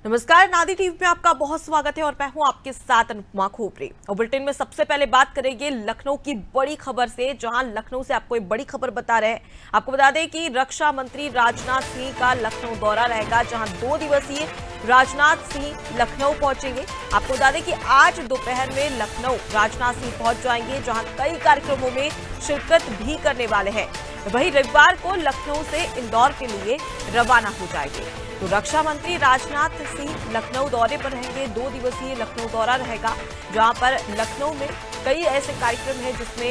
नमस्कार, नादी टीवी में आपका बहुत स्वागत है और मैं हूं आपके साथ अनुपमा खोपरे। और बुलेटिन में सबसे पहले बात करेंगे लखनऊ की बड़ी खबर से, जहां लखनऊ से आपको एक बड़ी खबर बता रहे हैं। आपको बता दें कि रक्षा मंत्री राजनाथ सिंह का लखनऊ दौरा रहेगा, जहां 2 दिवसीय राजनाथ सिंह लखनऊ पहुंचेंगे। आपको बता दें कि आज दोपहर में लखनऊ राजनाथ सिंह पहुंच जाएंगे, जहां कई कार्यक्रमों में शिरकत भी करने वाले हैं। वहीं रविवार को लखनऊ से इंदौर के लिए रवाना हो जाएंगे। तो रक्षा मंत्री राजनाथ सिंह लखनऊ दौरे पर रहेंगे। 2 दिवसीय लखनऊ दौरा रहेगा, जहां पर लखनऊ में कई ऐसे कार्यक्रम हैं जिसमें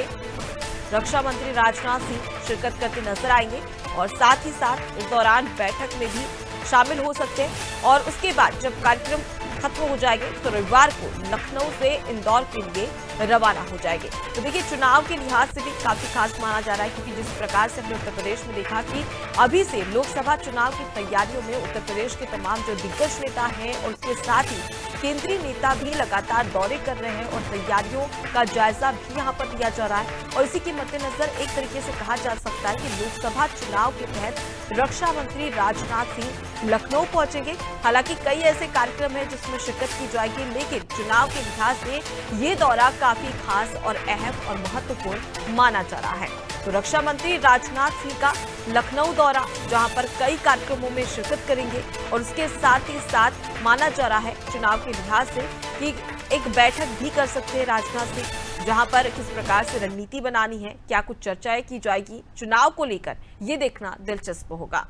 रक्षा मंत्री राजनाथ सिंह शिरकत करते नजर आएंगे और साथ ही साथ इस दौरान बैठक में भी शामिल हो सकते हैं। और उसके बाद जब कार्यक्रम खत्म हो जाएंगे तो रविवार को लखनऊ से इंदौर के लिए रवाना हो जाएंगे। तो देखिए, चुनाव के लिहाज से भी काफी खास माना जा रहा है, क्योंकि जिस प्रकार से हमने उत्तर प्रदेश में देखा कि अभी से लोकसभा चुनाव की तैयारियों में उत्तर प्रदेश के तमाम जो दिग्गज नेता हैं और उसके साथ ही केंद्रीय नेता भी लगातार दौरे कर रहे हैं और तैयारियों का जायजा भी यहाँ पर लिया जा रहा है। और इसी के मद्देनजर एक तरीके से कहा जा सकता है कि लोकसभा चुनाव के तहत रक्षा मंत्री राजनाथ सिंह लखनऊ पहुंचेंगे। हालांकि कई ऐसे कार्यक्रम हैं जिसमें शिरकत की जाएगी, लेकिन चुनाव के लिहाज से ये दौरा काफी खास और अहम और महत्वपूर्ण माना जा रहा है। तो रक्षा मंत्री राजनाथ सिंह का लखनऊ दौरा, जहां पर कई कार्यक्रमों में शिरकत करेंगे और उसके साथ ही साथ माना जा रहा है चुनाव के लिहाज से कि एक बैठक भी कर सकते हैं राजनाथ सिंह, जहां पर किस प्रकार से रणनीति बनानी है, क्या कुछ चर्चाएं की जाएगी चुनाव को लेकर, ये देखना दिलचस्प होगा।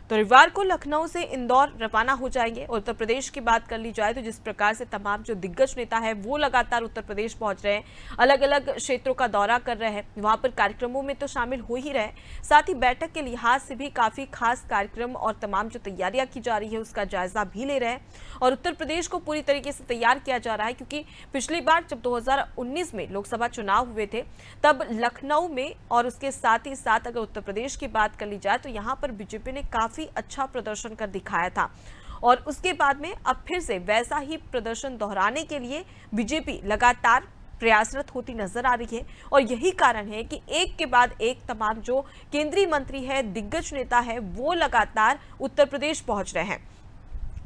तो रविवार को लखनऊ से इंदौर रवाना हो जाएंगे। और उत्तर प्रदेश की बात कर ली जाए तो जिस प्रकार से तमाम जो दिग्गज नेता है वो लगातार उत्तर प्रदेश पहुंच रहे हैं, अलग अलग क्षेत्रों का दौरा कर रहे हैं, वहां पर कार्यक्रमों में तो शामिल हो ही रहे, साथ ही बैठक के लिहाज से भी काफी खास कार्यक्रम और तमाम जो तैयारियां की जा रही है उसका जायजा भी ले रहे हैं। और उत्तर प्रदेश को पूरी तरीके से तैयार किया जा रहा है, क्योंकि पिछली बार जब 2019 में लोकसभा चुनाव हुए थे तब लखनऊ में और उसके साथ ही साथ अगर उत्तर प्रदेश की बात कर ली जाए तो यहाँ पर बीजेपी ने काफी अच्छा प्रदर्शन कर दिखाया था। और उसके बाद में अब फिर से वैसा ही प्रदर्शन दोहराने के लिए बीजेपी लगातार प्रयासरत होती नजर आ रही है। और यही कारण है कि एक के बाद एक तमाम जो केंद्रीय मंत्री है, दिग्गज नेता है, वो लगातार उत्तर प्रदेश पहुंच रहे हैं।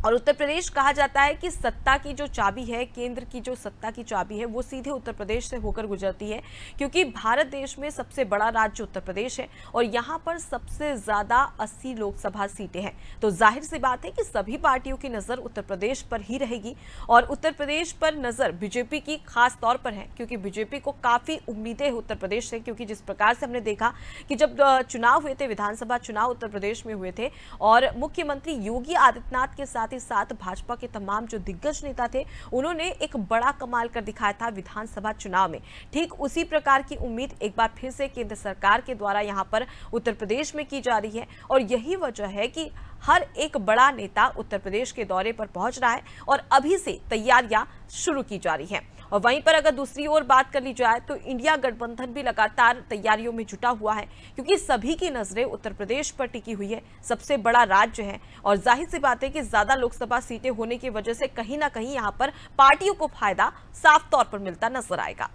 और उत्तर प्रदेश कहा जाता है कि सत्ता की जो चाबी है, केंद्र की जो सत्ता की चाबी है, वो सीधे उत्तर प्रदेश से होकर गुजरती है, क्योंकि भारत देश में सबसे बड़ा राज्य उत्तर प्रदेश है और यहाँ पर सबसे ज्यादा 80 लोकसभा सीटें हैं। तो जाहिर सी बात है कि सभी पार्टियों की नजर उत्तर प्रदेश पर ही रहेगी। और उत्तर प्रदेश पर नजर बीजेपी की खास तौर पर है, क्योंकि बीजेपी को काफी उम्मीदें हैं उत्तर प्रदेश से, क्योंकि जिस प्रकार से हमने देखा कि जब चुनाव हुए थे, विधानसभा चुनाव उत्तर प्रदेश में हुए थे और मुख्यमंत्री योगी आदित्यनाथ के साथ भाजपा के तमाम जो दिग्गज नेता थे उन्होंने एक बड़ा कमाल कर दिखाया था विधानसभा चुनाव में। ठीक उसी प्रकार की उम्मीद एक बार फिर से केंद्र सरकार के द्वारा यहां पर उत्तर प्रदेश में की जा रही है। और यही वजह है कि हर एक बड़ा नेता उत्तर प्रदेश के दौरे पर पहुंच रहा है और अभी से तैयारियां शुरू की जा रही हैं। और वहीं पर अगर दूसरी ओर बात कर ली जाए तो इंडिया गठबंधन भी लगातार तैयारियों में जुटा हुआ है, क्योंकि सभी की नजरें उत्तर प्रदेश पर टिकी हुई है, सबसे बड़ा राज्य है और जाहिर सी बात है कि ज्यादा लोकसभा सीटें होने की वजह से कहीं ना कहीं यहां पर पार्टियों को फायदा साफ तौर पर मिलता नजर आएगा।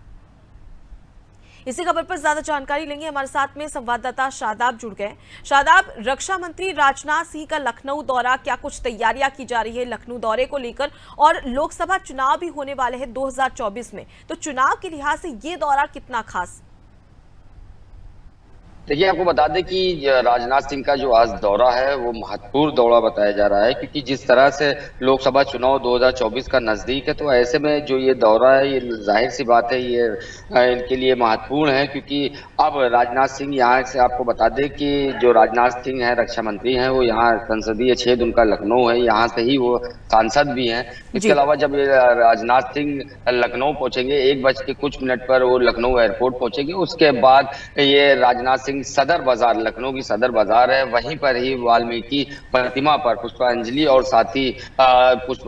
इसी खबर पर ज्यादा जानकारी लेंगे, हमारे साथ में संवाददाता शादाब जुड़ गए। शादाब, रक्षा मंत्री राजनाथ सिंह का लखनऊ दौरा, क्या कुछ तैयारियां की जा रही है लखनऊ दौरे को लेकर? और लोकसभा चुनाव भी होने वाले हैं 2024 में, तो चुनाव के लिहाज से ये दौरा कितना खास? देखिए, आपको बता दें कि राजनाथ सिंह का जो आज दौरा है वो महत्वपूर्ण दौरा बताया जा रहा है, क्योंकि जिस तरह से लोकसभा चुनाव 2024 का नजदीक है, तो ऐसे में जो ये दौरा है ये जाहिर सी बात है ये इनके लिए महत्वपूर्ण है। क्योंकि अब राजनाथ सिंह यहाँ से, आपको बता दें कि जो राजनाथ सिंह है रक्षा मंत्री हैं, वो यहाँ संसदीय क्षेत्र उनका लखनऊ है, यहाँ से ही वो सांसद भी हैं। इसके अलावा जब राजनाथ सिंह लखनऊ पहुंचेंगे 1:00 पर वो लखनऊ एयरपोर्ट पहुंचेंगे, उसके बाद ये राजनाथ सिंह सदर बाजार, लखनऊ की सदर बाजार है, वहीं पर ही वाल्मीकि प्रतिमा पर पुष्पांजलि और साथ ही पुष्प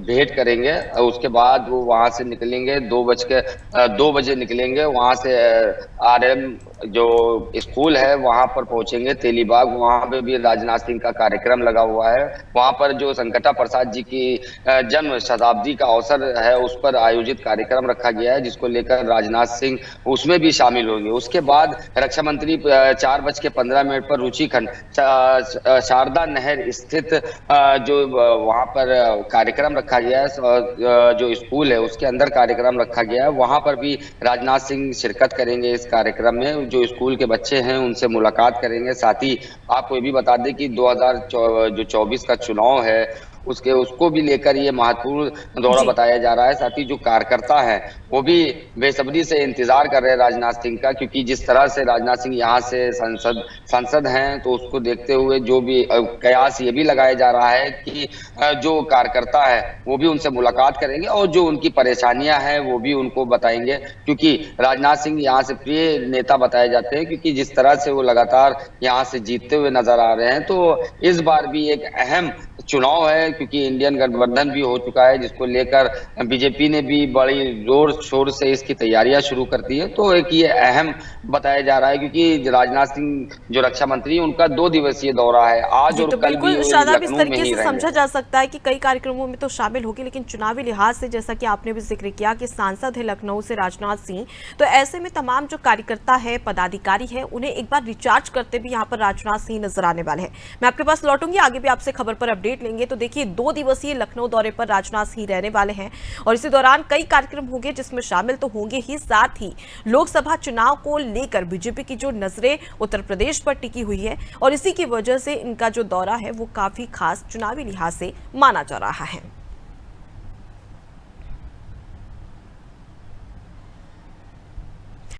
भेंट करेंगे। उसके बाद वो वहां से निकलेंगे 2 बजे निकलेंगे, वहां से RM जो स्कूल है वहां पर पहुंचेंगे तेलीबाग, वहां पे भी राजनाथ सिंह का कार्यक्रम लगा हुआ है। वहां पर जो संकटा प्रसाद जी की जन्म शताब्दी का अवसर है उस पर आयोजित कार्यक्रम रखा गया है, जिसको लेकर राजनाथ सिंह उसमें भी शामिल होंगे। उसके बाद रक्षा मंत्री करीब 4:15 पर रुचिखंड शारदा नहर स्थित जो वहां पर कार्यक्रम रखा गया है और जो स्कूल है उसके अंदर कार्यक्रम रखा गया है, वहां पर भी राजनाथ सिंह शिरकत करेंगे। इस कार्यक्रम में जो स्कूल के बच्चे हैं उनसे मुलाकात करेंगे। साथ ही आपको ये भी बता दें कि 2024 का चुनाव है उसको भी लेकर ये महत्वपूर्ण दौरा बताया जा रहा है। साथ ही जो कार्यकर्ता हैं वो भी बेसब्री से इंतजार कर रहे हैं राजनाथ सिंह का, क्योंकि जिस तरह से राजनाथ सिंह यहाँ से सांसद हैं तो उसको देखते हुए जो भी कयास ये भी लगाया जा रहा है कि जो कार्यकर्ता है वो भी उनसे मुलाकात करेंगे और जो उनकी परेशानियां हैं वो भी उनको बताएंगे, क्योंकि राजनाथ सिंह यहाँ से प्रिय नेता बताए जाते हैं, क्योंकि जिस तरह से वो लगातार यहाँ से जीतते हुए नजर आ रहे हैं। तो इस बार भी एक अहम चुनाव है, क्योंकि इंडियन गठबंधन भी हो चुका है जिसको लेकर बीजेपी ने भी बड़ी जोर शोर से इसकी तैयारियां शुरू कर दी है। तो एक ये अहम बताया जा रहा है, क्योंकि राजनाथ सिंह जो रक्षा मंत्री उनका 2 दिवसीय दौरा है आज और तो कल भी शादाब, इस लखनऊ में तरीके ही से समझा जा सकता है कि कई कार्यक्रमों में तो शामिल होगी, लेकिन चुनावी लिहाज से जैसा कि आपने भी जिक्र किया कि सांसद है लखनऊ से राजनाथ सिंह, तो ऐसे में तमाम जो कार्यकर्ता है पदाधिकारी है उन्हें एक बार रिचार्ज करते भी यहाँ पर राजनाथ सिंह नजर आने वाले हैं। मैं आपके पास लौटूंगी, आगे भी आपसे खबर पर अपडेट लेंगे। तो देखिए 2 दिवसीय लखनऊ दौरे पर राजनाथ सिंह रहने वाले हैं और इसी दौरान कई कार्यक्रम होंगे जिसमें शामिल तो होंगे ही, साथ ही लोकसभा चुनाव को लेकर बीजेपी की जो नजरें उत्तर प्रदेश पर टिकी हुई है और इसी की वजह से इनका जो दौरा है वो काफी खास चुनावी लिहाज से माना जा रहा है।